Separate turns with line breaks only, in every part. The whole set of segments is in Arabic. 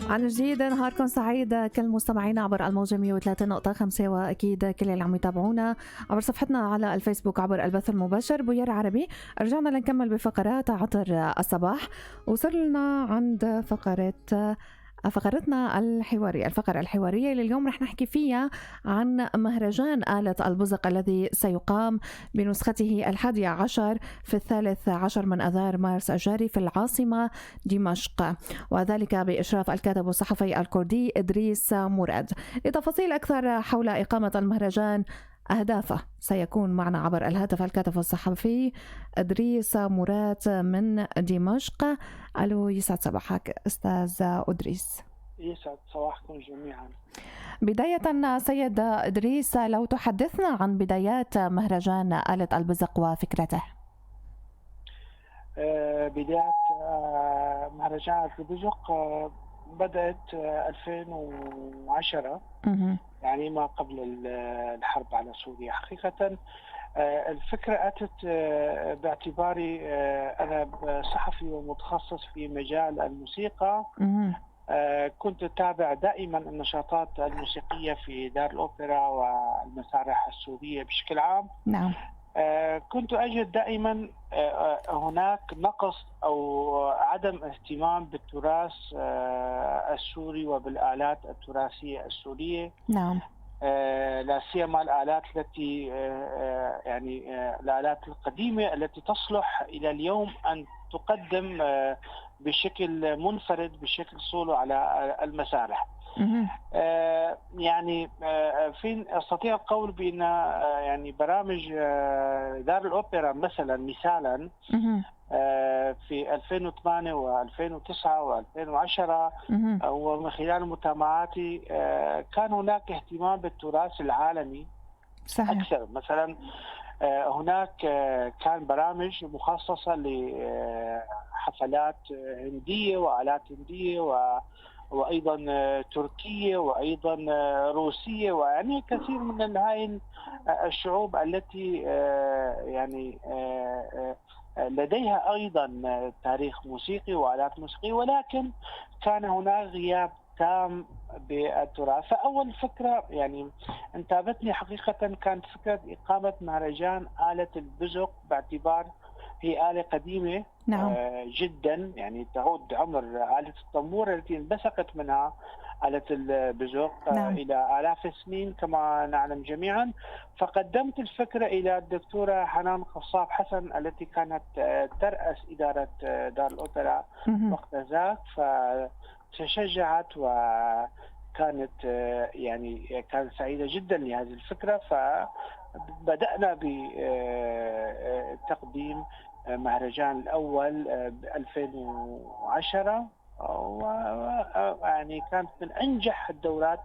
عن جديد نهاركم سعيد كل مستمعينا عبر الموجة 103.5 وأكيد كل اللي عم يتابعونا عبر صفحتنا على الفيسبوك عبر البث المباشر بوير عربي. رجعنا لنكمل بفقرات عطر الصباح، وصلنا عند فقرتنا الحوارية. الفقرة الحوارية اللي اليوم رح نحكي فيها عن مهرجان آلة البزق الذي سيقام بنسخته 11 في 13 من أذار مارس الجاري في العاصمة دمشق، وذلك بإشراف الكاتب والصحفي الكردي إدريس مراد. لتفاصيل أكثر حول إقامة المهرجان أهدافه سيكون معنا عبر الهاتف الكاتب والصحفي إدريس مراد من دمشق. ألو، يسعد صباحك أستاذ إدريس.
يسعد صباحكم جميعا.
بداية سيد إدريس، لو تحدثنا عن بدايات مهرجان آلة البزق وفكرته.
بداية مهرجان آلة البزق بدأت 2010، يعني ما قبل الحرب على سوريا. حقيقة الفكرة أتت باعتباري أنا صحفي ومتخصص في مجال الموسيقى. كنت أتابع دائما النشاطات الموسيقية في دار الأوبرا والمسارح السورية بشكل عام.
نعم.
كنت أجد دائما هناك نقص أو عدم اهتمام بالتراث السوري وبالآلات التراثية السورية.
نعم.
لا سيما الآلات التي يعني الآلات القديمة التي تصلح إلى اليوم أن تقدم بشكل منفرد بشكل سولو على المسارح. يعني فين استطيع القول بان يعني برامج دار الاوبرا مثلا في 2008 و2009 و2010 ومن خلال متابعاتي كان هناك اهتمام بالتراث العالمي. صحيح. اكثر. مثلا هناك كان برامج مخصصه لحفلات هنديه وآلات هنديه وأيضا تركية وأيضا روسية، ويعني كثير من هاي الشعوب التي يعني لديها أيضا تاريخ موسيقي وآلات موسيقية، ولكن كان هناك غياب تام بالتراث. فأول فكرة يعني انتابتني حقيقة كانت فكرة إقامة مهرجان آلة البزق، باعتبار هي آلة قديمة. نعم. جدا، يعني تعود عمر آلة الطنبور التي انبثقت منها آلة البزق. نعم. إلى آلاف السنين كما نعلم جميعا. فقدمت الفكرة إلى الدكتورة حنان خصاب حسن التي كانت ترأس إدارة دار الأوبرا وقت ذاك، فتشجعت وكانت يعني كانت سعيدة جدا لهذه الفكرة. فبدأنا بتقديم مهرجان الأول ب 2010، ويعني كانت من أنجح الدورات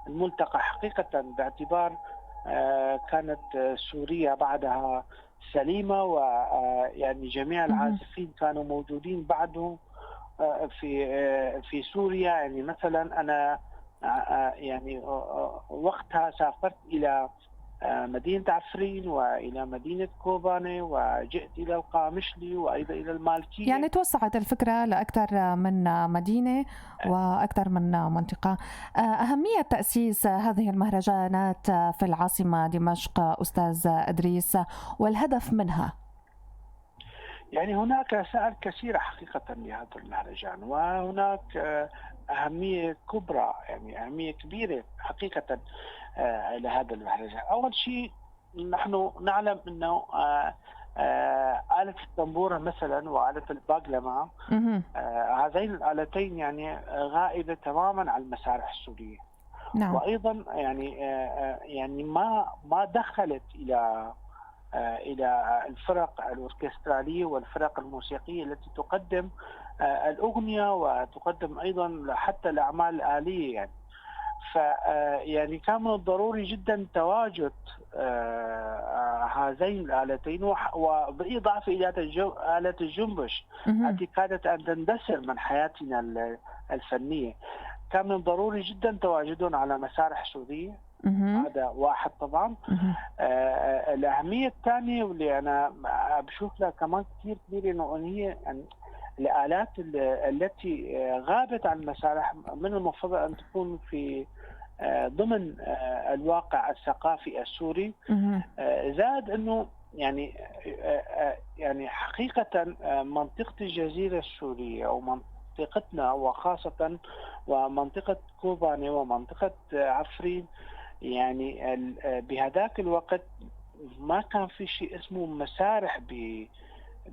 الملتقى حقيقة، باعتبار كانت سوريا بعدها سليمة، ويعني جميع العازفين كانوا موجودين بعده في سوريا. يعني مثلا أنا يعني وقتها سافرت إلى مدينة عفرين وإلى مدينة كوباني، وجئت إلى القامشلي وأيضا إلى المالكية.
يعني توسعت الفكرة لأكثر من مدينة وأكثر من منطقة. أهمية تأسيس هذه المهرجانات في العاصمة دمشق أستاذ إدريس والهدف منها؟
يعني هناك رسائل كثيرة حقيقة لهذا المهرجان، وهناك أهمية كبرى، يعني أهمية كبيرة حقيقة لهذا المهرجان. أول شيء نحن نعلم أنه آلة الطنبورة مثلا وآلة الباقلمة، هذين الآلتين يعني غائبة تماما عن المسارح السورية. نعم. وأيضا يعني ما دخلت إلى الفرق الأوركسترالية والفرق الموسيقية التي تقدم الأغنية وتقدم أيضا حتى الأعمال الآلية. يعني يعني كان من الضروري جدا تواجد هذين الآلتين، وبالإضافة إلى آلة الجنبش التي كانت أن تندثر من حياتنا الفنية. كان من الضروري جدا تواجدهم على مسارح سورية. هذا واحد طبعا. الأهمية الثانية واللي أنا بشوف لها كمان كثير كبيرة، إنه هي يعني الآلات التي غابت عن المسارح من المفروض أن تكون في ضمن الواقع الثقافي السوري.
مهم.
زاد أنه يعني حقيقة منطقة الجزيرة السورية أو منطقتنا وخاصة ومنطقة كوباني ومنطقة عفرين، يعني بهذاك الوقت ما كان في شيء اسمه مسارح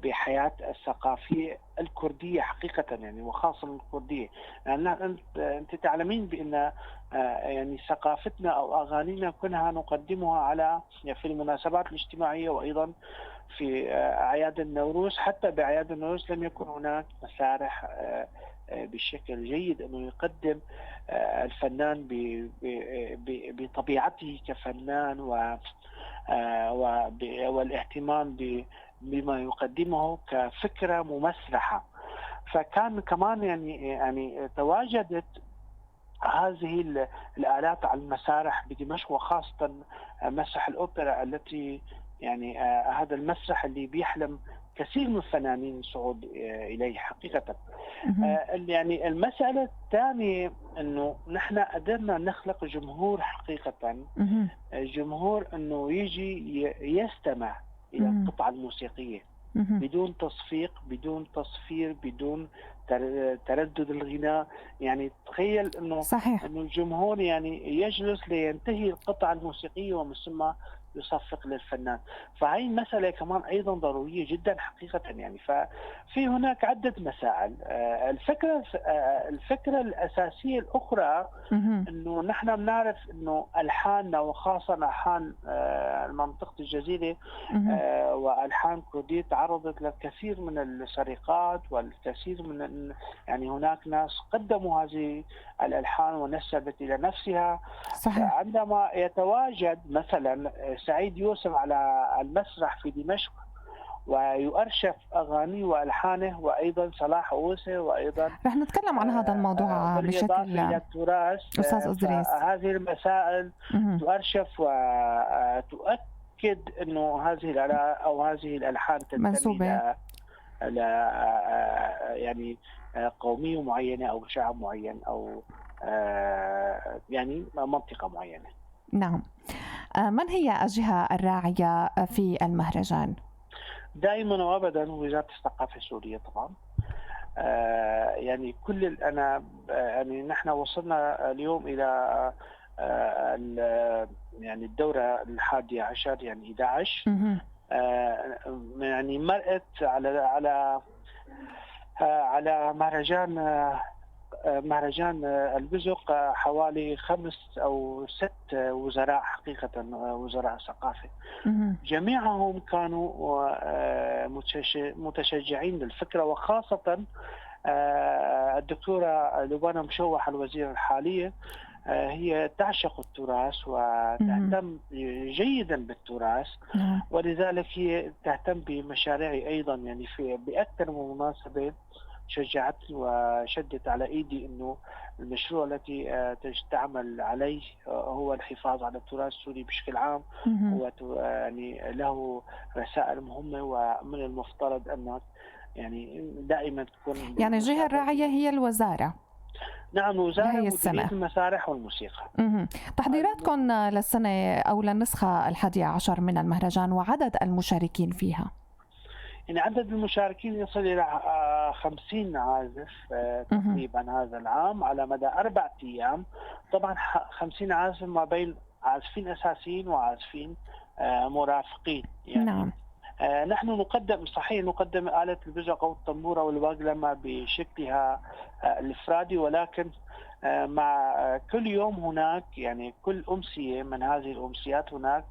بحياة الثقافية الكردية حقيقة، يعني وخاصة الكردية. لأن أنت تعلمين بأن يعني ثقافتنا أو أغانينا كلها نقدمها على يعني في المناسبات الاجتماعية وأيضا في أعياد النوروز. حتى بأعياد النوروز لم يكن هناك مسارح بشكل جيد أنه يقدم الفنان بطبيعته كفنان والاهتمام بما يقدمه كفكرة ممسرحة. فكان كمان يعني تواجدت هذه الآلات على المسارح بدمشق، وخاصة مسرح الأوبرا التي يعني هذا المسرح اللي بيحلم كثير من الفنانين الصعود إليه حقيقة. يعني المسألة الثانية أنه نحن قدرنا نخلق جمهور حقيقة، جمهور أنه يجي يستمع إلى القطعة الموسيقية بدون تصفيق، بدون تصفير، بدون تردد الغناء. يعني تخيل أنه
صحيح.
أنه الجمهور يعني يجلس لينتهي القطعة الموسيقية ومن ثم يصفق للفنان. فهي مسألة كمان أيضا ضرورية جدا حقيقة. يعني ففي هناك عدة مسائل. الفكرة الأساسية الأخرى أنه نحن بنعرف أنه ألحاننا وخاصة ألحان منطقة الجزيرة وألحان كردية تعرضت للكثير من السرقات والكثير من يعني هناك ناس قدموا هذه الألحان ونسبت إلى نفسها.
صحيح.
عندما يتواجد مثلا سعيد يوسف على المسرح في دمشق ويؤرشف أغانيه وألحانه، وأيضا صلاح أوسي، وأيضا
رح نتكلم عن هذا الموضوع بشكل
إلى التراث.
أستاذ أدريس،
هذه المسائل تؤرشف وتؤكد أنه هذه الآلات أو هذه الألحان
منسوبة
يعني قومية معينة أو شعب معين أو يعني منطقة معينة.
نعم. من هي الجهة الراعية في المهرجان؟
دائما وابدا وزارة الثقافة السورية طبعا. يعني أنا يعني نحن وصلنا اليوم إلى يعني الدورة 11 يعني 11. يعني مرقت على مهرجان البزق حوالي 5 أو 6 وزراء حقيقة، وزراء ثقافة. جميعهم كانوا متشجعين للفكرة، وخاصة الدكتورة لبانة مشوح الوزيرة الحالية هي تعشق التراث وتهتم جيدا بالتراث، ولذلك هي تهتم بمشاريع أيضا. يعني بأكثر من مناسبة شجعتني وشدت على ايدي انه المشروع التي تعمل عليه هو الحفاظ على التراث السوري بشكل عام، يعني له رسائل مهمه، ومن المفترض ان يعني دائما تكون
يعني الجهه الراعيه هي الوزاره.
نعم، وزارة مديرية المسارح والموسيقى.
تحضيراتكم للسنة أو للنسخة 11 من المهرجان وعدد المشاركين فيها؟
يعني عدد المشاركين يصل إلى 50 عازف تقريبا هذا العام على مدى 4 أيام. طبعا 50 عازف ما بين عازفين أساسيين وعازفين مرافقين. يعني
نعم.
نحن نقدم آلة البزق أو الطنبورة والواقلمة بشكلها الإفرادي، ولكن مع كل يوم هناك يعني كل أمسية من هذه الأمسيات هناك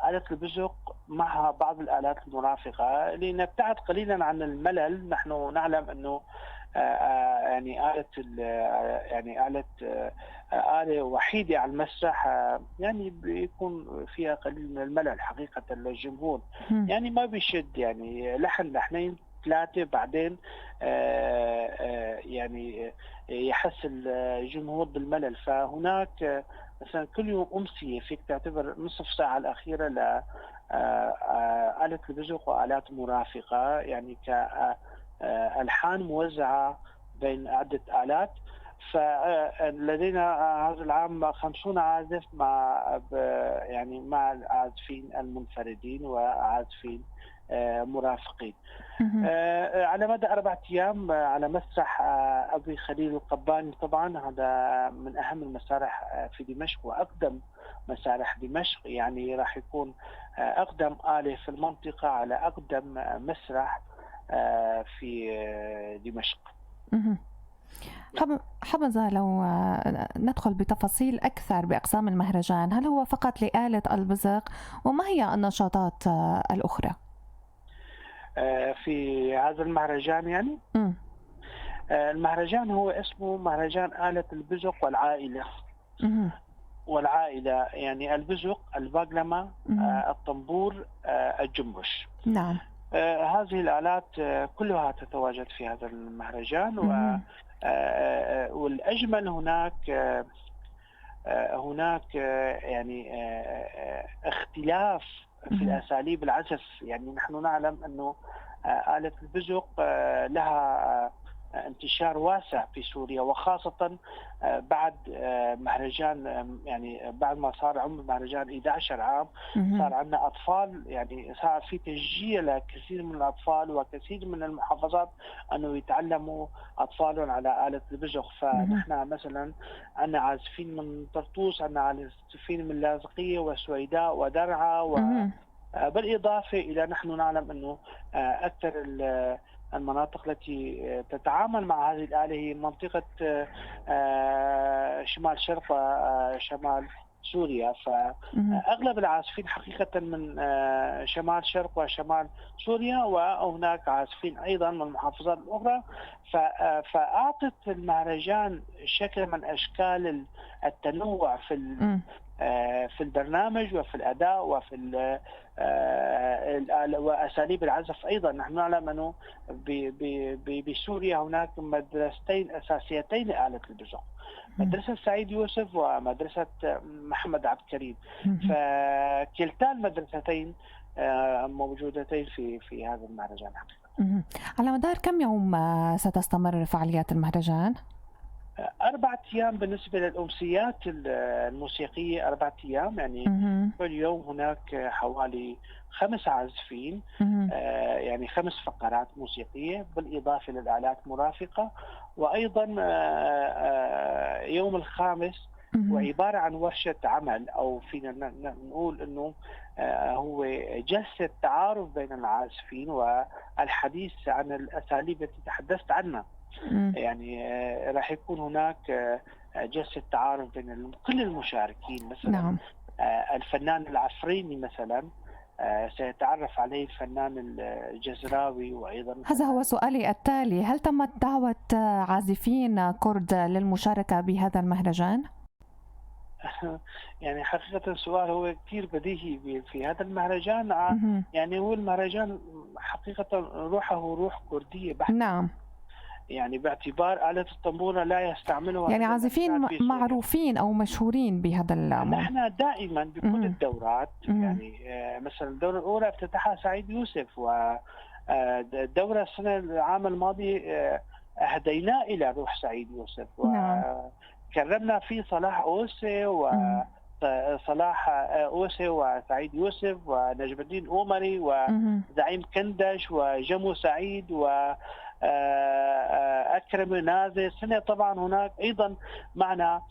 آلة البزق معها بعض الآلات المرافقة لنبتعد قليلا عن الملل. نحن نعلم أنه يعني آلة وحيدة على المسرح يعني بيكون فيها قليل من الملل حقيقة للجمهور. يعني ما بيشد، يعني لحنين 3 بعدين يعني يحس الجمهور بالملل. فهناك مثلا كل يوم أمسية فيك تعتبر نصف ساعة الأخيرة لآلة البزق وآلات مرافقة، يعني ألحان موزعة بين عدة آلات. فلدينا هذا العام 50 عازف يعني مع العازفين المنفردين وعازفين مرافقين. على مدى 4 أيام على مسرح أبي خليل القباني. طبعا هذا من أهم المسارح في دمشق وأقدم مسارح دمشق، يعني راح يكون أقدم آلة في المنطقة على أقدم مسرح في دمشق.
حبذا لو ندخل بتفاصيل أكثر بأقسام المهرجان. هل هو فقط لآلة البزق، وما هي النشاطات الأخرى
في هذا المهرجان؟ يعني المهرجان هو اسمه مهرجان آلة البزق والعائلة. والعائلة يعني البزق، الباقلمة، الطنبور، الجنبش.
نعم.
هذه الآلات كلها تتواجد في هذا المهرجان. والأجمل هناك يعني اختلاف في أساليب العزف. يعني نحن نعلم أنه آلة البزق لها انتشار واسع في سوريا، وخاصة بعد مهرجان، يعني بعد ما صار عمر المهرجان 11 عام صار عندنا أطفال، يعني صار في تشجيع لكثير من الأطفال وكثير من المحافظات أنه يتعلموا أطفالهم على آلة البزق. فنحن مثلا عندنا عازفين من طرطوس، عندنا عازفين من لاذقية وسويداء ودرعا، بالإضافة إلى نحن نعلم أنه أكثر المناطق التي تتعامل مع هذه الآلة هي منطقة شمال شرق وشمال سوريا. فأغلب العازفين حقيقة من شمال شرق وشمال سوريا، وهناك عازفين أيضا من المحافظات الأخرى. فأعطت المهرجان شكل من أشكال التنوع في البرنامج وفي الأداء وفي وأساليب العزف. أيضا نحن نعلم أنه بسوريا هناك مدرستين أساسيتين لآلة البزق، مدرسة سعيد يوسف ومدرسة محمد عبد الكريم. فكلتا المدرستين موجودتين في هذا المهرجان حقيقة.
على مدار كم يوم ستستمر فعاليات المهرجان؟
4 أيام بالنسبة للأمسيات الموسيقية، 4 أيام يعني كل يوم هناك حوالي 5 عازفين، يعني 5 فقرات موسيقية بالإضافة للآلات مرافقة. وأيضا يوم الخامس وعبارة عن ورشة عمل، أو فينا نقول أنه هو جلسة تعارف بين العازفين والحديث عن الأساليب التي تحدثت عنها. يعني راح يكون هناك جلسة تعارف بين كل المشاركين. مثلا
نعم.
الفنان العفريني مثلا سيتعرف عليه الفنان الجزراوي. وأيضا
هذا هو سؤالي التالي، هل تمت دعوة عازفين كرد للمشاركة بهذا المهرجان؟
يعني حقيقة السؤال هو كثير بديهي في هذا المهرجان. يعني هو المهرجان حقيقة روحه روح كردية بحتة.
نعم.
يعني باعتبار آلة الطنبورة لا يستعملها
يعني عازفين معروفين أو مشهورين بهذا الأمر.
نحن دائما بكل الدورات، يعني مثلا الدورة الأولى افتتحها سعيد يوسف، والدورة العام الماضي أهدينا إلى روح سعيد يوسف، وكرمنا فيه صلاح أوسي وصلاح أوسي وسعيد يوسف ونجم الدين أومري وزعيم كندش وجمو سعيد أكرم نازي سنة. طبعا هناك أيضا معنا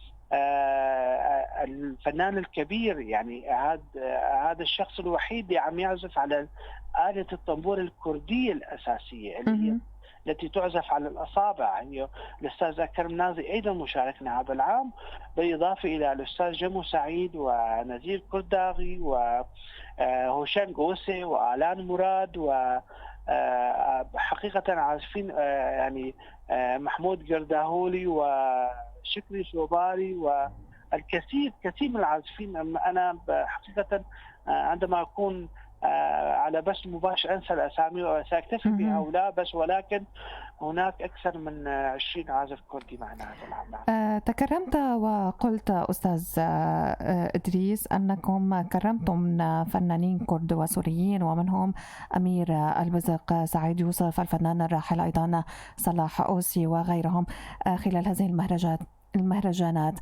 الفنان الكبير، يعني هذا الشخص الوحيد اللي عم يعزف على آلة الطنبور الكردية الأساسية التي تعزف على الأصابع، هي الأستاذ أكرم نازي أيضا مشاركنا هذا العام، بالإضافة إلى الأستاذ جمو سعيد ونزير كرداغي وهوشان قوسي وآلان مراد حقيقة عازفين يعني محمود قرداهولي وشكري شوباري والكثير من العازفين. أنا حقيقة عندما أكون على بس مباشر أنسى الأسامي وسأكتفي بهؤلاء بس، ولكن هناك أكثر من 20 عازف كردي معنا هذا العام.
تكرمت وقلت أستاذ إدريس أنكم كرمتم من فنانين كرد وسوريين ومنهم أمير البزق، سعيد يوسف، الفنان الراحل أيضا صلاح أوسي وغيرهم خلال هذه المهرجانات.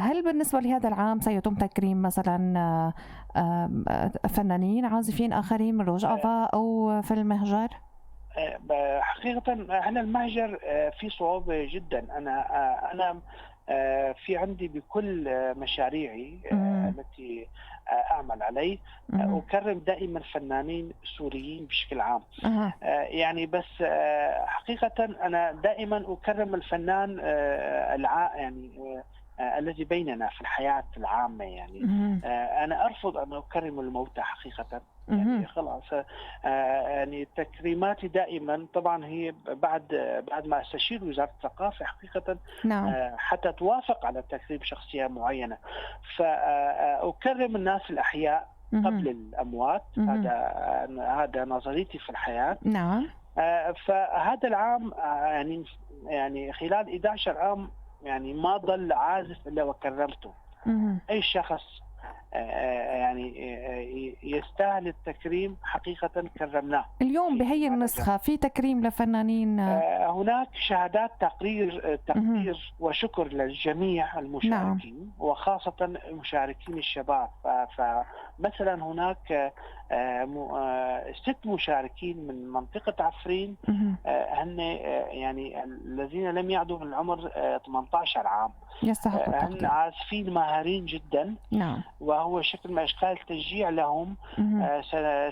هل بالنسبة لهذا العام سيتم تكريم مثلا فنانين عازفين آخرين من روجافا أو في المهجر؟
حقيقة أنا المهجر في صعوبة جدا. أنا في عندي بكل مشاريعي التي أعمل عليه أكرم دائما فنانين سوريين بشكل عام. يعني بس حقيقة أنا دائما أكرم الفنان يعني الذي بيننا في الحياة العامة. يعني أنا أرفض أن أكرم الموتى حقيقة. يعني خلاص يعني تكريماتي دائما طبعا هي بعد ما استشير وزارة الثقافة حقيقة حتى توافق على تكريم شخصية معينة، فأكرم الناس الأحياء قبل الأموات. هذا نظريتي في الحياة.
نعم.
فهذا العام يعني خلال 11 عام يعني ما ضل عازف إلا وكرمته. أي شخص يعني يستاهل التكريم حقيقة كرمناه.
اليوم بهي النسخة في تكريم لفنانين؟
هناك شهادات تقدير وشكر للجميع المشاركين. وخاصة المشاركين الشباب. فمثلا هناك 6 مشاركين من منطقة عفرين، هن يعني الذين لم يعدوا من العمر 18 عام، هن عازفين ماهرين جدا.
نعم.
وهو شكل من أشكال التشجيع لهم.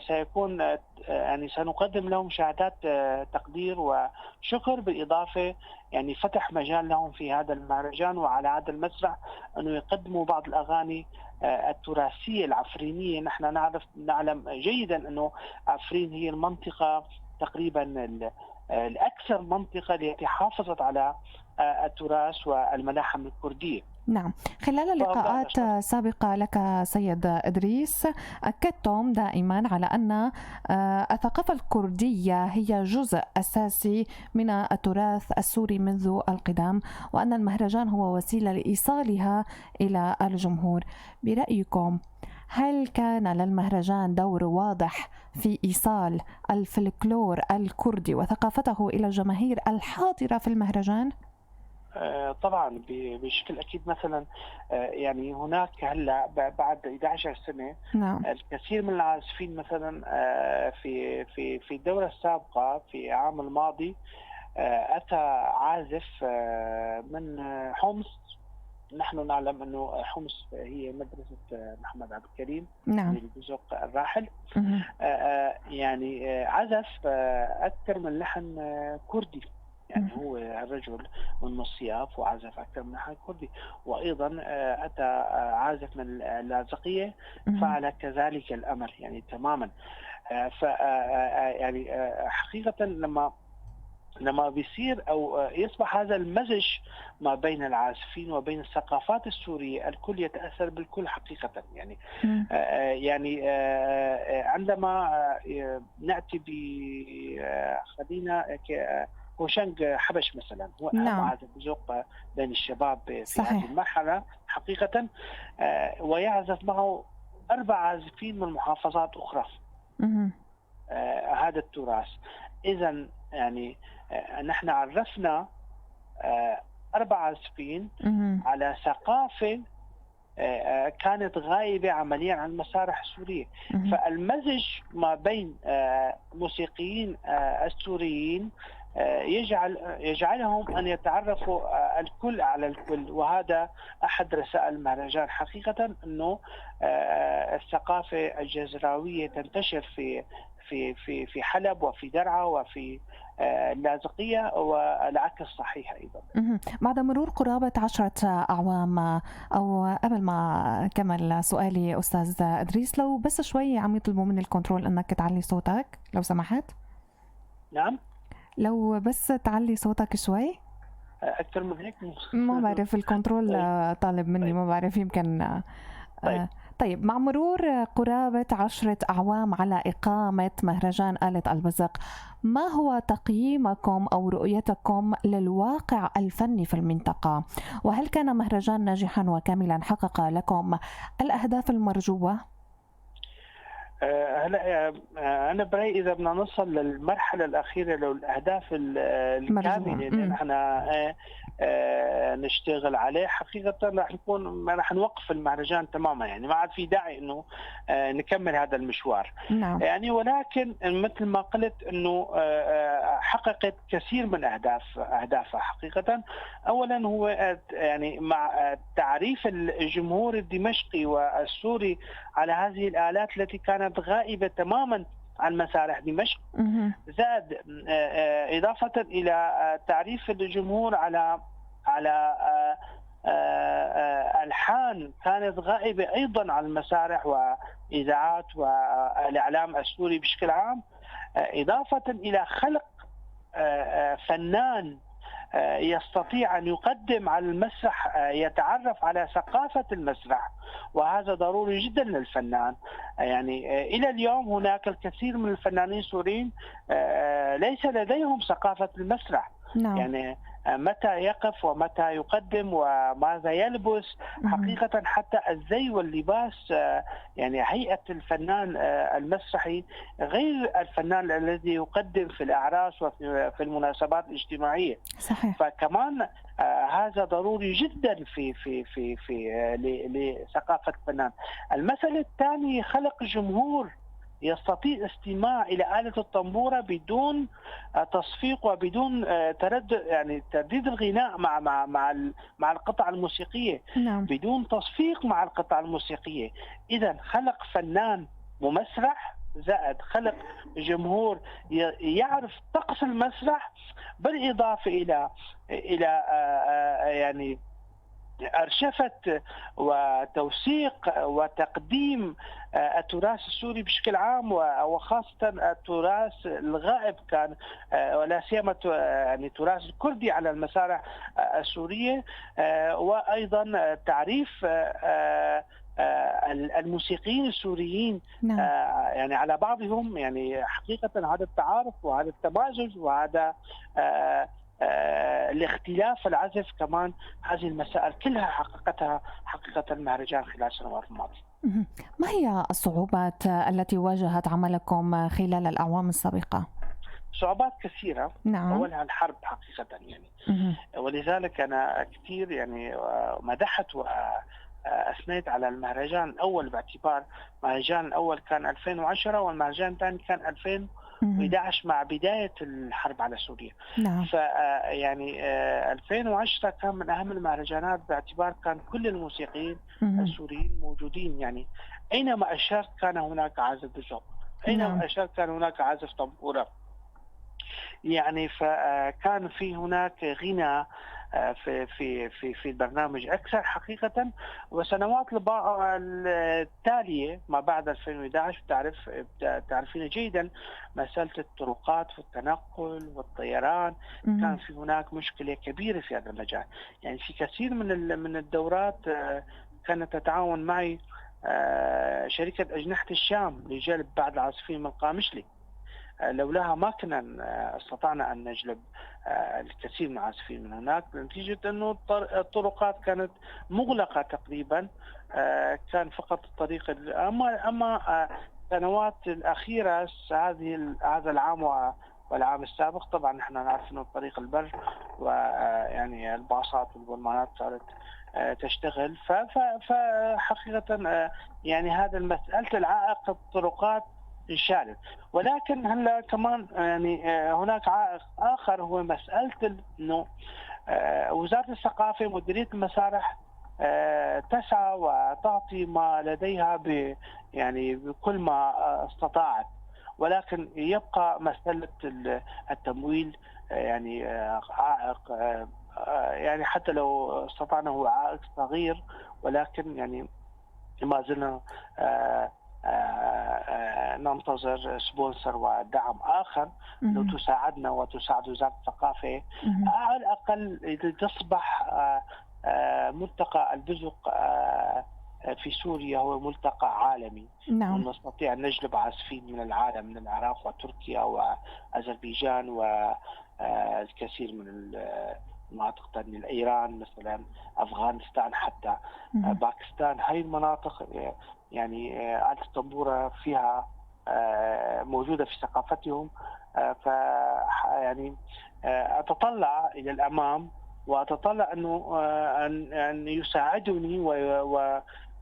سيكون يعني سنقدم لهم شهادات تقدير وشكر، بالإضافة يعني فتح مجال لهم في هذا المهرجان وعلى هذا المسرح أنه يقدموا بعض الأغاني التراثية العفرينية. نحن نعلم جيدا أنه عفرين هي المنطقة تقريبا الأكثر منطقة التي حافظت على التراث والملاحم الكردية.
نعم. خلال لقاءات سابقة لك سيد إدريس أكدتم دائما على أن الثقافة الكردية هي جزء أساسي من التراث السوري منذ القدم، وأن المهرجان هو وسيلة لإيصالها إلى الجمهور. برأيكم هل كان للمهرجان دور واضح في إيصال الفلكلور الكردي وثقافته إلى الجماهير الحاضرة في المهرجان؟
طبعا بشكل اكيد. مثلا يعني هناك هلا بعد 11 سنه
نعم.
الكثير من العازفين مثلا في الدوره السابقه في العام الماضي اتى عازف من حمص. نحن نعلم انه حمص هي مدرسه محمد عبد الكريم.
نعم.
البزق الراحل. يعني عزف اكثر من لحن كردي. يعني هو الرجل من مصياف وعزف أكثر من لحن كردي. وأيضا أتى عازف من اللاذقية فعل كذلك الأمر يعني تماما. يعني حقيقة لما بيصير أو يصبح هذا المزج ما بين العازفين وبين الثقافات السورية، الكل يتأثر بالكل حقيقة. يعني يعني عندما نأتي خلينا هوشنج حبش مثلا هو أهم عازف بزوق بين الشباب في هذه المرحلة حقيقة، ويعزف معه 4 عازفين من محافظات أخرى. هذا التراث. إذن يعني نحن عرفنا 4 عازفين على ثقافة كانت غائبة عمليا عن المسارح السورية. فالمزج ما بين موسيقيين السوريين يجعلهم أن يتعرفوا الكل على الكل. وهذا أحد رسائل المهرجان حقيقة، أنه الثقافة الجزراوية تنتشر في حلب وفي درعا وفي اللاذقية، والعكس صحيح أيضا.
بعد مرور قرابة 10 أعوام، أو قبل ما كمل سؤالي أستاذ إدريس، لو بس شوي عم يطلبوا من الكنترول أنك تعلي صوتك لو سمحت.
نعم.
لو بس تعلي صوتك شوي
أكثر من هيك
ما بعرف، الكنترول طالب مني. ما بعرف، يمكن طيب، مع مرور قرابة 10 أعوام على إقامة مهرجان آلة البزق، ما هو تقييمكم أو رؤيتكم للواقع الفني في المنطقة؟ وهل كان مهرجان ناجحا وكاملا حقق لكم الأهداف المرجوة؟
هلا، انا برايي اذا بدنا نوصل للمرحله الاخيره لو الاهداف الكامله اللي نحن نشتغل عليه، حقيقه رح نوقف المهرجان تماما، يعني ما عاد في داعي انه نكمل هذا المشوار.
نعم.
يعني ولكن مثل ما قلت انه حققت كثير من اهدافها حقيقه. اولا هو يعني مع تعريف الجمهور الدمشقي والسوري على هذه الآلات التي كانت غائبة تماما عن مسارح دمشق، زاد إضافة إلى تعريف الجمهور على ألحان كانت غائبة أيضا عن المسارح وإذاعات والإعلام السوري بشكل عام، إضافة إلى خلق فنان يستطيع أن يقدم على المسرح، يتعرف على ثقافة المسرح، وهذا ضروري جدا للفنان. يعني إلى اليوم هناك الكثير من الفنانين السوريين ليس لديهم ثقافة المسرح.
نعم.
يعني متى يقف ومتى يقدم وماذا يلبس، حقيقة حتى الزي واللباس، يعني هيئة الفنان المسرحي غير الفنان الذي يقدم في الأعراس وفي المناسبات الاجتماعية.
صحيح.
فكمان هذا ضروري جدا في لثقافة الفنان. المسألة الثانية خلق جمهور يستطيع استماع إلى آلة الطنبورة بدون تصفيق وبدون تردد، يعني ترديد الغناء مع القطع الموسيقية.
نعم.
بدون تصفيق مع القطع الموسيقية. إذا خلق فنان ومسرح، زائد خلق جمهور يعرف طقس المسرح، بالإضافة إلى يعني أرشفة وتوثيق وتقديم التراث السوري بشكل عام، وخاصة التراث الغائب كان، ولا سيما يعني التراث الكردي على المسارح السورية، وأيضا تعريف الموسيقيين السوريين.
نعم.
يعني على بعضهم، يعني حقيقة هذا التعارف وهذا التمازج وهذا الاختلاف العزف كمان، هذه المسائل كلها حققتها حقيقة المهرجان خلال السنوات الماضية.
ما هي الصعوبات التي واجهت عملكم خلال الأعوام السابقة؟
صعوبات كثيرة.
نعم.
أولها الحرب حقيقة، يعني ولذلك أنا كثير يعني مدحت وأثنيت على المهرجان الأول، باعتبار المهرجان الأول كان 2010 والمهرجان الثاني كان 2011 مع بداية الحرب على سوريا.
نعم.
فيعني 2010 كان من أهم المهرجانات، باعتبار كان كل الموسيقيين السوريين موجودين. يعني أينما أشرت كان هناك عازف بزق، أينما أشرت كان هناك عازف طنبورة. يعني فكان في هناك غنى في البرنامج أكثر حقيقة. وسنوات التالية ما بعد 2011 تعرفين جيدا مسألة الطرقات والتنقل والطيران، كان في هناك مشكلة كبيرة في هذا المجال. يعني في كثير من الدورات كانت تتعاون معي شركة أجنحة الشام لجلب بعض العازفين من قامشلي. لولاها ما كنا استطعنا أن نجلب الكثير من العازفين من هناك، نتيجة أنه الطرقات كانت مغلقة تقريبا. كان فقط الطريق. أما السنوات الأخيرة، هذا العام والعام السابق، طبعا نحن نعرف أنه طريق البر ويعني الباصات والبرمانات صارت تشتغل. فحقيقة يعني هذا المسألة العائق الطرقات انشالت. ولكن هلا كمان يعني هناك عائق آخر، هو مسألة انه وزارة الثقافة مديرية المسارح تسعى وتعطي ما لديها يعني بكل ما استطاعت، ولكن يبقى مسألة التمويل يعني عائق. يعني حتى لو استطعنا هو عائق صغير، ولكن يعني ما زلنا ننتظر سبونسر ودعم آخر لو تساعدنا وتساعد وزارة الثقافة على الأقل تصبح ملتقى البزق في سوريا هو ملتقى عالمي،
نعم.
ونستطيع أن نجلب عازفين من العالم، من العراق وتركيا وأذربيجان والكثير من المناطق الثانية، إيران مثلا، أفغانستان، حتى باكستان. هاي المناطق يعني آلة الطنبورة فيها موجودة في ثقافتهم. ف يعني أتطلع إلى الأمام، وأتطلع أنه أن يساعدني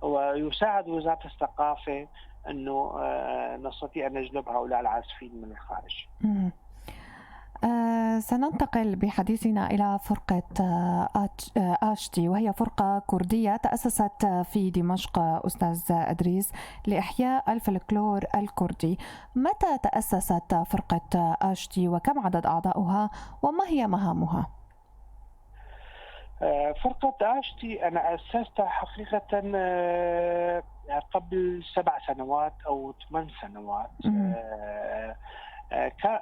ويساعد وزارة الثقافة أنه نستطيع أن نجلب هؤلاء العازفين من الخارج.
سننتقل بحديثنا إلى فرقة آشتي، وهي فرقة كردية تأسست في دمشق أستاذ إدريس لإحياء الفلكلور الكردي. متى تأسست فرقة آشتي وكم عدد أعضائها وما هي مهامها؟
فرقة آشتي أنا أسستها حقيقة قبل 7 سنوات أو 8 سنوات.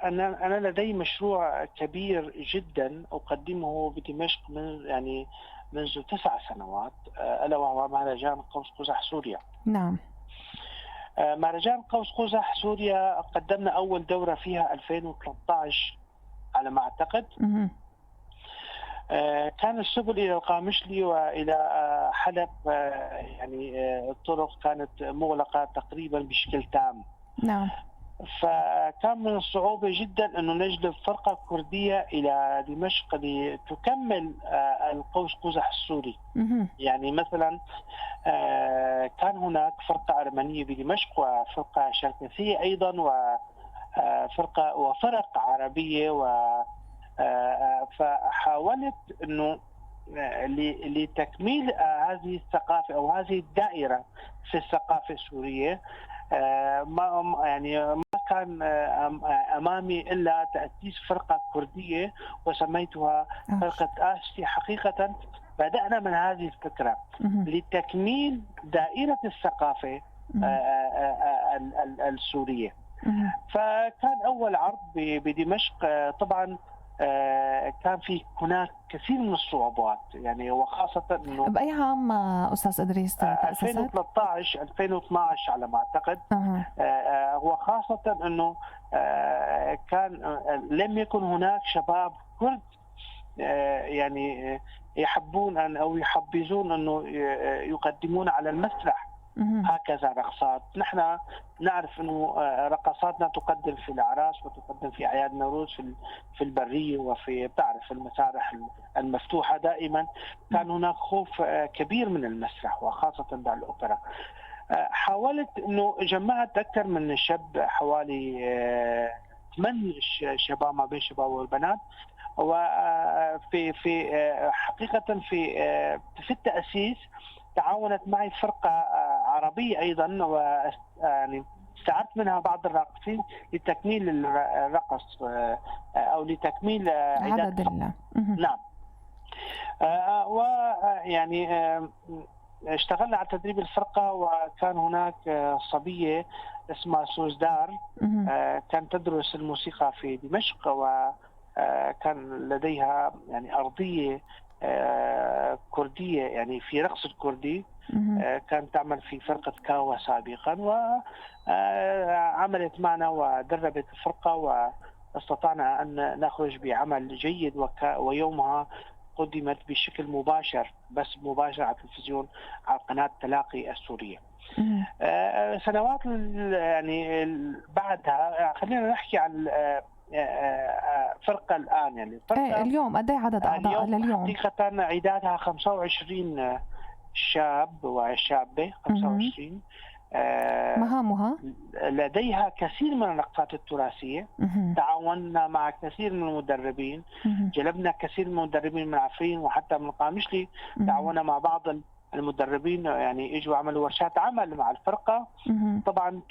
أنا لدي مشروع كبير جدا أقدمه بدمشق منذ 9 سنوات، ألا وهو مهرجان قوس قزح سوريا.
نعم.
مهرجان قوس قزح سوريا قدمنا أول دورة فيها 2013 على ما أعتقد. كان السبل إلى القامشلي وإلى حلب يعني الطرق كانت مغلقة تقريبا بشكل تام.
نعم.
فكان من الصعوبة جدا أنه نجلب فرقة كردية إلى دمشق لتكمل القوس قزح السوري. يعني مثلا كان هناك فرقة أرمنية بدمشق، وفرقة شركسية أيضا، وفرق عربية، فحاولت أنه لتكميل هذه الثقافة أو هذه الدائرة في الثقافة السورية. ما كان أمامي إلا تأسيس فرقة كردية وسميتها فرقة آشتي. حقيقة بدأنا من هذه الفكرة لتكميل دائرة الثقافة السورية. فكان أول عرض بدمشق، طبعا كان في هناك كثير من الصعوبات، يعني وخاصة انه
بأي عام أستاذ إدريس تأسست؟
2013 2012 على ما أعتقد. وخاصة انه كان لم يكن هناك شباب كرد يعني يحبون او يحبذون انه يقدمون على المسرح هكذا رقصات. نحن نعرف انه رقصاتنا تقدم في الاعراس وتقدم في اعياد النوروز في البريه وفي تعرف المسارح المفتوحه دائما. كان هناك خوف كبير من المسرح وخاصه بعد الاوبرا. حاولت انه جمعت اكثر من شاب، حوالي 8 شباب ما بين الشباب والبنات، وفي حقيقه في التاسيس تعاونت معي فرقة عربية أيضا، ويعني استعرت منها بعض الراقصين لتكميل الرقص أو لتكميل
عدد
نعم. ويعني اشتغلنا على تدريب الفرقة، وكان هناك صبية اسمها سوزدار كانت تدرس الموسيقى في دمشق، وكان لديها يعني أرضية كردية يعني في رقص الكردي. كانت تعمل في فرقة كاوا سابقا، وعملت معنا ودربت الفرقة، واستطعنا أن نخرج بعمل جيد. ويومها قدمت بشكل مباشر، بس مباشر على التلفزيون على قناة تلاقي السورية. سنوات يعني بعدها خلينا نحكي عن فرقة الآن. يعني
اليوم قد ايه عدد أعضاء لليوم؟
حقيقة عدادها 25 شاب وشابة. 25.
مهامها
لديها كثير من الرقصات التراثية. تعاوننا مع كثير من المدربين، جلبنا كثير من المدربين من عفرين وحتى من القامشلي. تعاوننا مع بعض المدربين، يعني اجوا عملوا ورشات عمل مع الفرقة. طبعا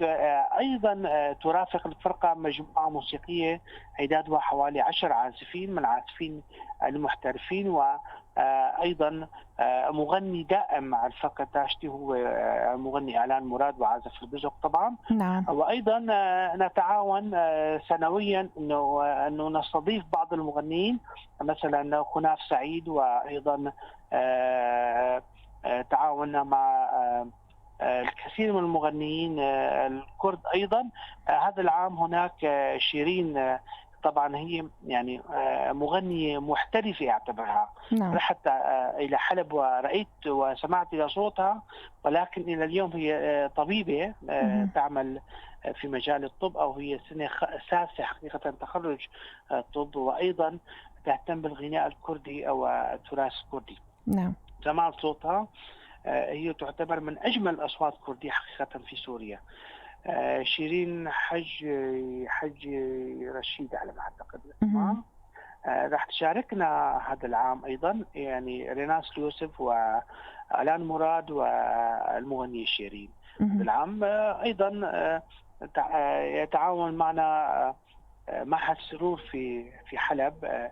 ايضا ترافق الفرقة مجموعة موسيقية عدادها حوالي 10 عازفين من العازفين المحترفين، وايضا مغني دائم مع الفرقة آشتي هو مغني اعلان مراد وعازف البزق طبعا.
نعم.
وايضا نتعاون سنويا انه نستضيف بعض المغنيين، مثلا خناف سعيد، وايضا تعاوننا مع الكثير من المغنيين الكرد أيضا. هذا العام هناك شيرين، طبعا هي يعني مغنية محترفة أعتبرها.
نعم.
رحت إلى حلب ورأيت وسمعت إلى صوتها، ولكن إلى اليوم هي طبيبة تعمل في مجال الطب، أو هي سنة سادسة حقيقة تخرج طب، وأيضا تهتم بالغناء الكردي أو التراث الكردي.
نعم.
سمعت صوتها، هي تعتبر من أجمل أصوات كردية حقيقة في سوريا. شيرين حج رشيد على ما أعتقد اسمها. راح تشاركنا هذا العام أيضا، يعني ريناس يوسف وآلان مراد والمغنية شيرين. هذا العام أيضا يتعاون معنا معهد سرور في حلب،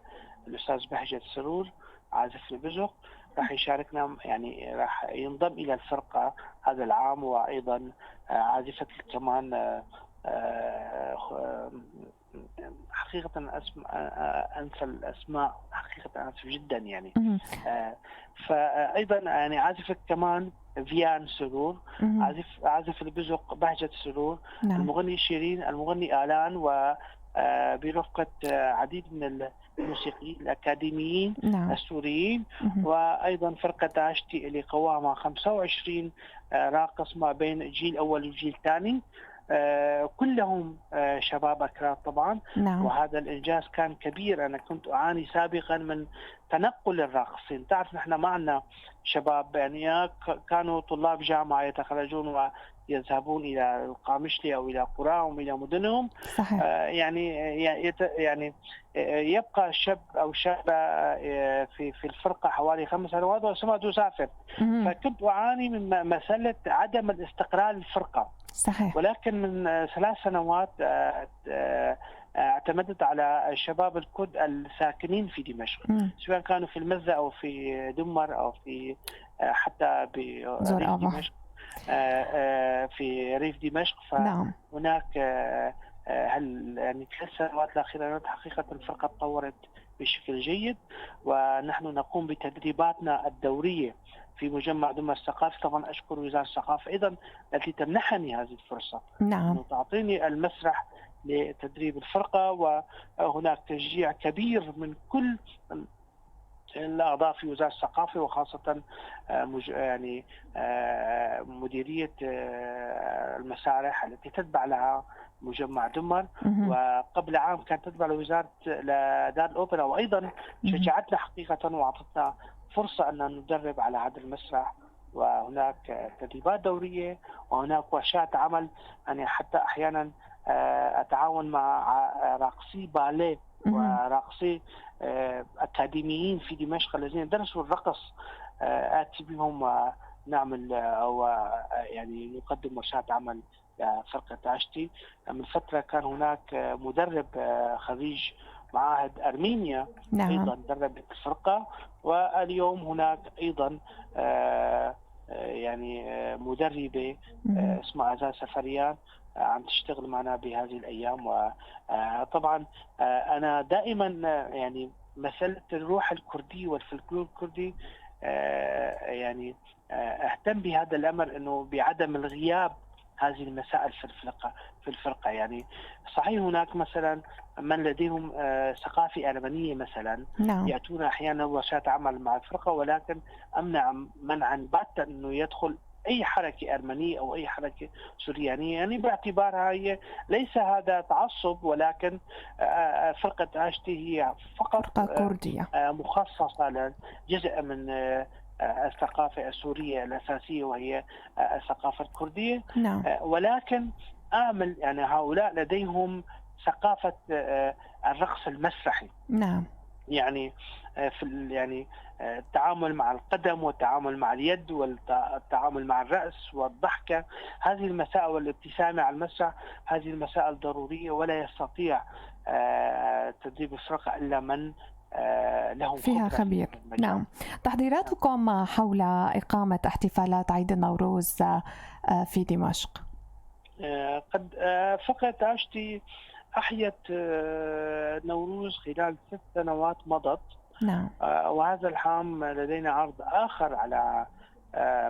الأستاذ بهجت سرور عازف البزق، راح يشاركنا، يعني راح ينضم إلى الفرقة هذا العام. وأيضا عازفة كمان حقيقة أنسى الأسماء، حقيقة أنسى جدا يعني. فأيضا يعني عازفة كمان فيان سرور، عازف البزق بهجة سرور،
نعم.
المغني شيرين، المغني آلان، و برفقة عديد من الموسيقيين الأكاديميين
نعم.
السوريين. وأيضا فرقة عشتي اللي قوامها 25 راقص ما بين الجيل الأول والجيل الثاني، كلهم شباب أكراد طبعا.
نعم.
وهذا الإنجاز كان كبير. أنا كنت أعاني سابقا من تنقل الراقصين. تعرف نحن ما عندنا شباب، يعني كانوا طلاب جامعة يتخرجون ويذهبون إلى القامشلي أو إلى قراهم إلى مدنهم.
صحيح.
يعني يبقى شاب أو شابة في الفرقة حوالي 5 سنوات ثم تسافر. فكنت أعاني من مسألة عدم الاستقرار للفرقة.
صحيح.
ولكن من 3 سنوات اعتمدت على الشباب الكرد الساكنين في دمشق، سواء كانوا في المزة أو في دمر أو في حتى بريف دمشق، في ريف دمشق. فهناك يعني 3 سنوات الأخيرة حقيقة الفرقة تطورت بشكل جيد، ونحن نقوم بتدريباتنا الدورية في مجمع دمر الثقافي. طبعا أشكر وزارة الثقافة أيضا التي تمنحني هذه الفرصة،
نعم،
تعطيني المسرح لتدريب الفرقة. وهناك تشجيع كبير من كل الأعضاء في وزارة الثقافة، وخاصة يعني مديرية المسارح التي تتبع لها مجمع دمر، وقبل عام كانت تتبع لدار الأوبرا، وأيضا شجعتنا حقيقة وأعطتنا فرصة أن ندرب على هذا المسرح. وهناك تدريبات دورية، وهناك ورشات عمل. يعني حتى أحيانا أتعاون مع راقصي باليه وراقصي أكاديميين في دمشق الذين درسوا الرقص، آتي بهم ونعمل أو يعني نقدم ورشات عمل فرقة عشتي. من فترة كان هناك مدرب خريج معاهد أرمينيا،
نعم،
أيضا درب الفرقة. واليوم هناك أيضا يعني مدربة اسمها عزاز سفريان عم تشتغل معنا بهذه الأيام. وطبعا أنا دائما يعني مسألة الروح الكردي والفلكلور الكردي يعني أهتم بهذا الأمر، أنه بعدم الغياب هذه المسائل في الفرقة. يعني صحيح هناك مثلا من لديهم ثقافة أرمنية مثلا،
نعم،
يأتون أحيانا ورشات عمل مع الفرقة، ولكن أمنع منعا باتا أنه يدخل أي حركة أرمنية أو أي حركة سوريانية، يعني باعتبارها هي ليس هذا تعصب، ولكن فرقة عشتي هي فقط
فرقة كردية
مخصصة لجزء من الثقافة السورية الأساسية، وهي الثقافة الكردية.
نعم.
ولكن أعمل يعني هؤلاء لديهم ثقافة الرقص المسرحي.
نعم.
يعني يعني التعامل مع القدم والتعامل مع اليد والتعامل مع الرأس والضحكة، هذه المسائل والابتسامة على المسرح، هذه المسائل ضرورية، ولا يستطيع تدريب الفرقة إلا من له
فيها خبير. نعم. تحضيراتكم حول إقامة احتفالات عيد النوروز في دمشق؟
قد فقط عشتي أحيت نوروز خلال 6 سنوات مضت.
نعم.
وهذا العام لدينا عرض آخر على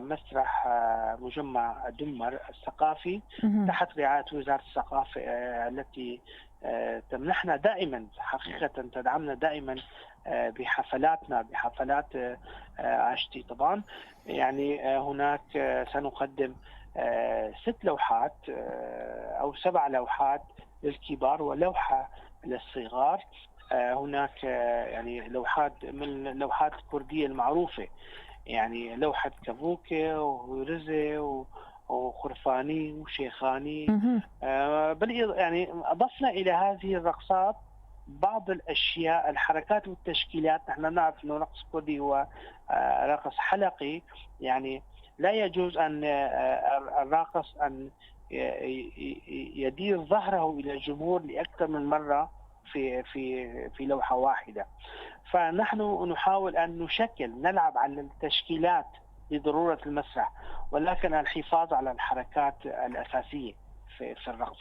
مسرح مجمع دمر الثقافي
مهم.
تحت رعاية وزارة الثقافة، التي تمنحنا دائما، حقيقة تدعمنا دائما بحفلاتنا، بحفلات عشتي طبعا. يعني هناك سنقدم 6 لوحات أو 7 لوحات للكبار ولوحة للصغار. هناك يعني لوحات من اللوحات الكردية المعروفة، يعني لوحة كابوكة وهورزة وخرفاني وشيخاني.
مهم.
بل يعني أضفنا إلى هذه الرقصات بعض الأشياء، الحركات والتشكيلات. نحن نعرف أنه رقص كردي هو رقص حلقي، يعني لا يجوز أن الراقص أن يدير ظهره إلى الجمهور لأكثر من مرة في لوحة واحدة. فنحن نحاول أن نلعب على التشكيلات لضرورة المسرح، ولكن الحفاظ على الحركات الأساسية في الرقص.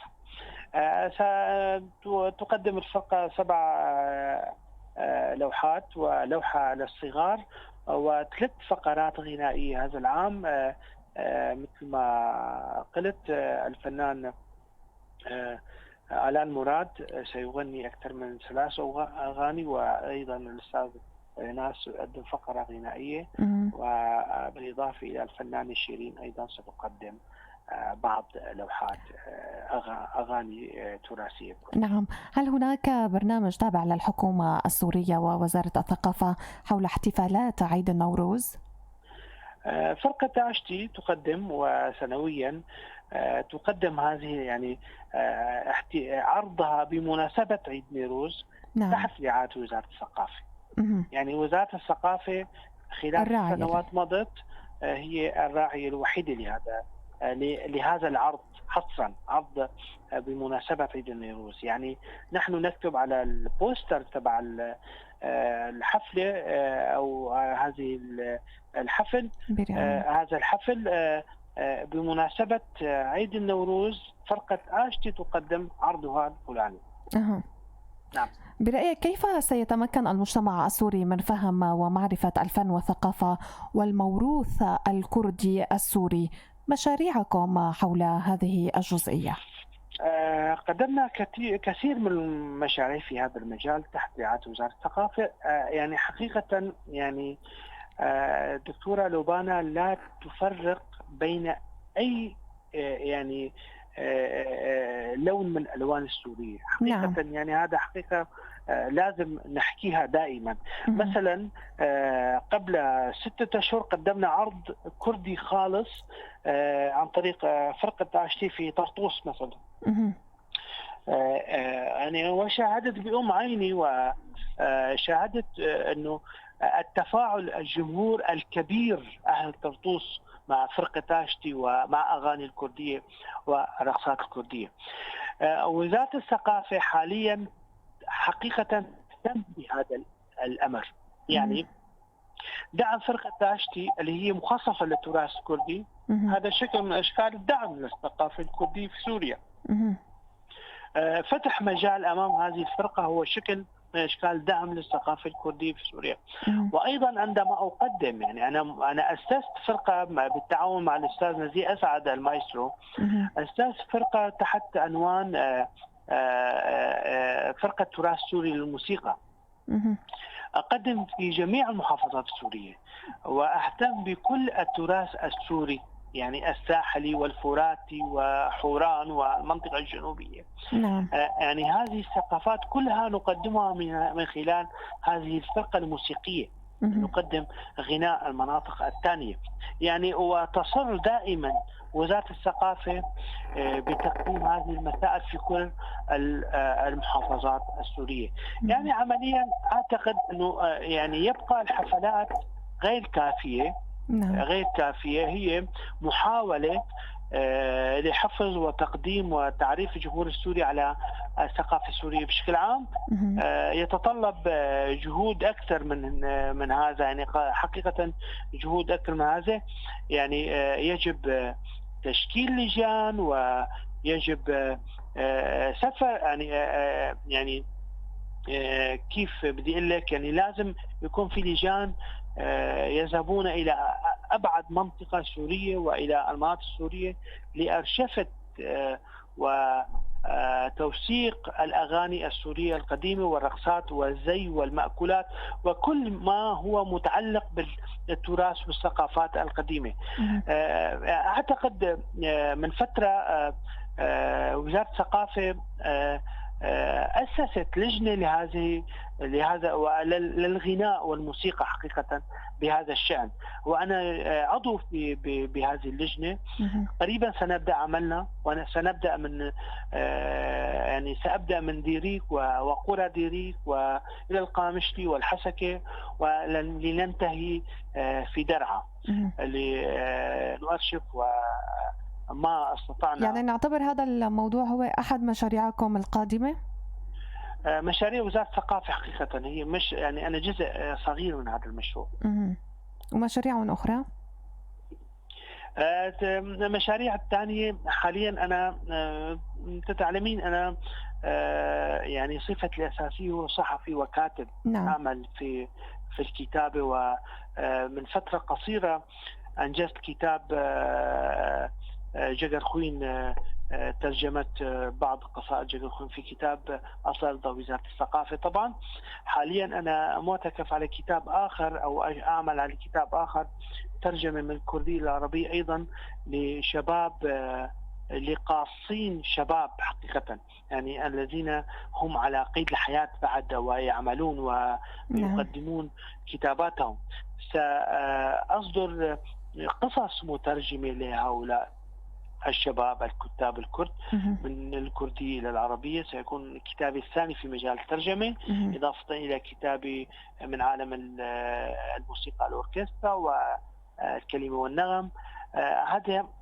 ستقدم الفرقة 7 لوحات ولوحة للصغار و3 فقرات غنائية هذا العام. مثل ما قلت، الفنان آلان مراد سيغني أكثر من 3 أغاني، وأيضا الأستاذ ناس يقدم فقرة غنائية،
مهم.
وبالإضافة إلى الفنانة شيرين أيضا ستقدم بعض لوحات أغاني تراثية.
نعم، هل هناك برنامج تابع للحكومة السورية ووزارة الثقافة حول احتفالات عيد النوروز؟
فرقة عشتي تقدم، وسنويا تقدم هذه يعني عرضها بمناسبة عيد نيروز
نعم.
تحت رعاية وزارة الثقافة.
مهم.
يعني وزارة الثقافة خلال
الراعية.
سنوات مضت هي الراعية الوحيدة لهذا العرض، حصرا عرض بمناسبة عيد النيروز. يعني نحن نكتب على البوستر تبع الحفلة أو هذه الحفل، هذا الحفل بمناسبة عيد النوروز فرقة عشتي تقدم عرضها الفلاني.
نعم. برأيك كيف سيتمكن المجتمع السوري من فهم ومعرفة الفن والثقافة والموروث الكردي السوري؟ مشاريعكم حول هذه الجزئية؟
قدمنا كثير من المشاريع في هذا المجال تحت رعاية وزارة الثقافة. يعني حقيقة يعني دكتورة لوبانا لا تفرق بين أي يعني لون من ألوان السورية حقيقة.
نعم.
يعني هذا حقيقة لازم نحكيها دائما. مثلا قبل 6 أشهر قدمنا عرض كردي خالص عن طريق فرقة عشتي في طرطوس مثلا. يعني وشاهدت بأم عيني، وشاهدت أنه التفاعل الجمهور الكبير أهل طرطوس مع فرقة عشتي ومع أغاني الكردية ورقصات الكردية. وزارة الثقافة حاليا حقيقة تهتم بهذا الأمر، يعني دعم فرقة عشتي اللي هي مخصصة للتراث الكردي. هذا شكل من أشكال الدعم للثقافة الكردية في سوريا. فتح مجال أمام هذه الفرقة هو شكل من أشكال دعم للثقافة الكردية في سوريا. وأيضا عندما أقدم، يعني أنا أسست فرقة بالتعاون مع الأستاذ نزيه أسعد المايسترو، أسست فرقة تحت عنوان فرقة تراث سوري للموسيقى. أقدم في جميع المحافظات السورية وأهتم بكل التراث السوري، يعني الساحلي والفراتي وحوران والمنطقة الجنوبية.
نعم.
يعني هذه الثقافات كلها نقدمها من خلال هذه الفرقة الموسيقية. نقدم غناء المناطق الثانية، يعني وتصر دائما وزارة الثقافة بتقديم هذه المسائل في كل المحافظات السورية. يعني عمليا أعتقد أنه يعني يبقى الحفلات غير كافية. غير كافية، هي محاولة لحفظ وتقديم وتعريف الجمهور السوري على الثقافة السورية بشكل عام. يتطلب جهود أكثر من هذا، يعني حقيقة جهود أكثر من هذا. يعني يجب تشكيل لجان، ويجب سفر، يعني كيف بدي أقول لك، يعني لازم يكون في لجان يذهبون إلى أبعد منطقة سورية وإلى المناطق السورية لأرشفة وتوثيق الأغاني السورية القديمة والرقصات والزي والمأكولات وكل ما هو متعلق بالتراث والثقافات القديمة. أعتقد من فترة وزارة الثقافة أسست لجنة لهذا للغناء والموسيقى حقيقة بهذا الشأن، وأنا عضو بهذه اللجنة. قريبا سنبدأ عملنا، وسنبدأ من يعني سأبدأ من ديريك وقرى ديريك وإلى القامشلي والحسكة ولننتهي في درعا لنؤرشف وما استطعنا.
يعني نعتبر هذا الموضوع هو أحد مشاريعكم القادمة؟
مشاريع وزارة الثقافة حقيقة هي مش يعني أنا جزء صغير من هذا المشروع.
ومشاريع أخرى؟
المشاريع الثانية حاليا أنا تعلمين أنا يعني صفتي الأساسية هو صحفي وكاتب.
نعم.
أعمل في الكتابة، ومن فترة قصيرة أنجزت كتاب جقر خوين، ترجمة بعض قصائد جقر خوين في كتاب أصل وزارة الثقافة. طبعا حاليا أنا معتكف على كتاب آخر أو أعمل على كتاب آخر ترجمة من الكردية إلى العربية أيضا لشباب لقاصين شباب حقيقة، يعني الذين هم على قيد الحياة بعد ويعملون ويقدمون كتاباتهم. سأصدر قصص مترجمة لهؤلاء الشباب الكتاب الكرد من الكردية إلى العربية. سيكون كتابي الثاني في مجال الترجمة، إضافة إلى كتابي من عالم الموسيقى الأوركسترا والكلمة والنغم.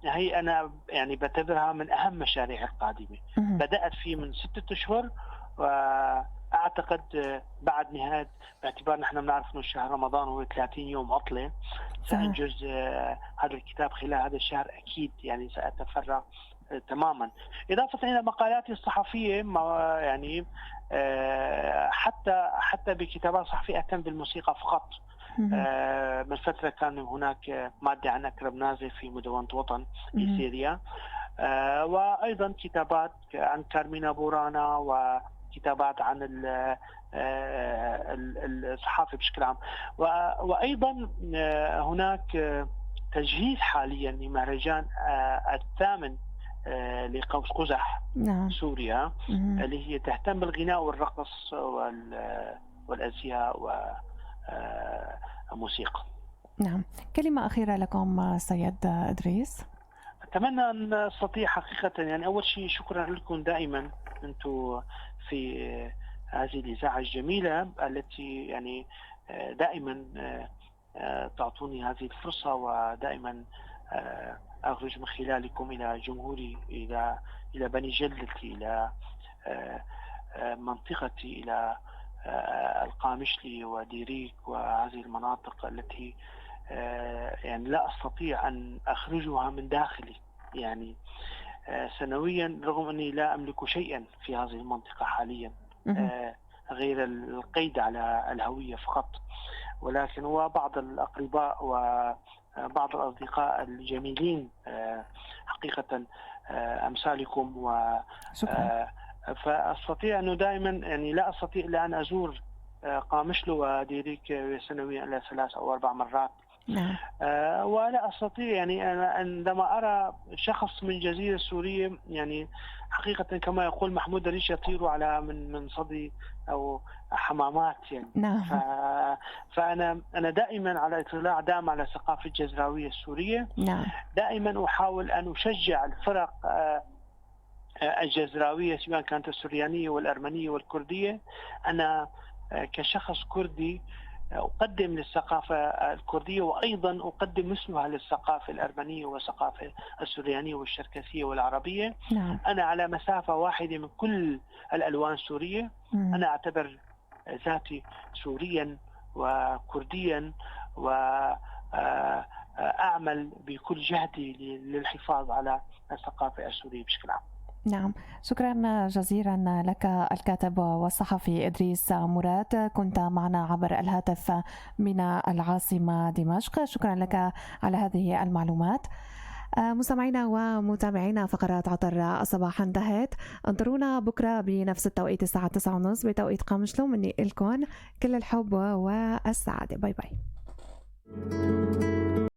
هي أنا يعني بعتبرها من أهم مشاريع القادمة. بدأت فيه من 6 أشهر، وأعتقد بعد نهاية، باعتبار نحن بنعرف إنه شهر رمضان هو 30 يوم عطلة، سأنجز هذا الكتاب خلال هذا الشهر أكيد. يعني سأتفرغ تماما، إضافة إلى مقالاتي الصحفية يعني حتى بكتابات صحفية أهتم بالموسيقى فقط. من فترة كان هناك مادة عن أكرم نازف في مدونة وطن في سوريا، وأيضا كتابات عن كارمينا بورانا وكتابات عن الصحافة بشكل عام. وأيضا هناك تجهيز حاليا لمهرجان الثامن لقوس قزح.
نعم.
سوريا اللي هي تهتم بالغناء والرقص والأزياء والموسيقى.
نعم. كلمة أخيرة لكم سيد إدريس.
أتمنى أن أستطيع حقيقة، يعني أول شيء شكرا لكم دائما أنتم في هذه الإذاعة الجميلة التي يعني دائما تعطوني هذه الفرصة، ودائما أخرج من خلالكم إلى جمهوري، إلى بني جلدتي، إلى منطقتي، إلى القامشلي وديريك وهذه المناطق التي يعني لا أستطيع أن أخرجها من داخلي. يعني سنويا رغم أني لا أملك شيئا في هذه المنطقة حاليا غير القيد على الهوية فقط، ولكن هو بعض الأقرباء وبعض الأصدقاء الجميلين حقيقة أمثالكم فأستطيع أنه دائما يعني لا أستطيع إلا أن أزور قامشلو وديريك سنويا إلى 3 أو 4 مرات.
نعم.
ولا أستطيع يعني عندما أرى شخص من جزيرة سورية، يعني حقيقة كما يقول محمود دريش يطير على من صدي أو حمامات يعني.
نعم.
فأنا دائما على اطلاع دائم على ثقافة الجزراوية السورية.
نعم.
دائما أحاول أن أشجع الفرق الجزراوية سواء كانت السريانية والأرمنية والكردية. أنا كشخص كردي أقدم للثقافة الكردية، وأيضا أقدم مثلها للثقافة الأرمنية والثقافة السريانية والشركسية والعربية.
نعم.
أنا على مسافة واحدة من كل الألوان السورية. أنا أعتبر ذاتي سوريا وكرديا، وأعمل بكل جهدي للحفاظ على الثقافة السورية بشكل عام.
نعم، شكرا جزيلا لك الكاتب والصحفي إدريس مراد، كنت معنا عبر الهاتف من العاصمة دمشق. شكرا لك على هذه المعلومات. مستمعينا ومتابعينا، فقرات عطر الصباح انتهت. انظرونا بكرة بنفس التوقيت الساعة 9:30 بتوقيت قامشلو. مني لكم كل الحب والسعادة. باي باي.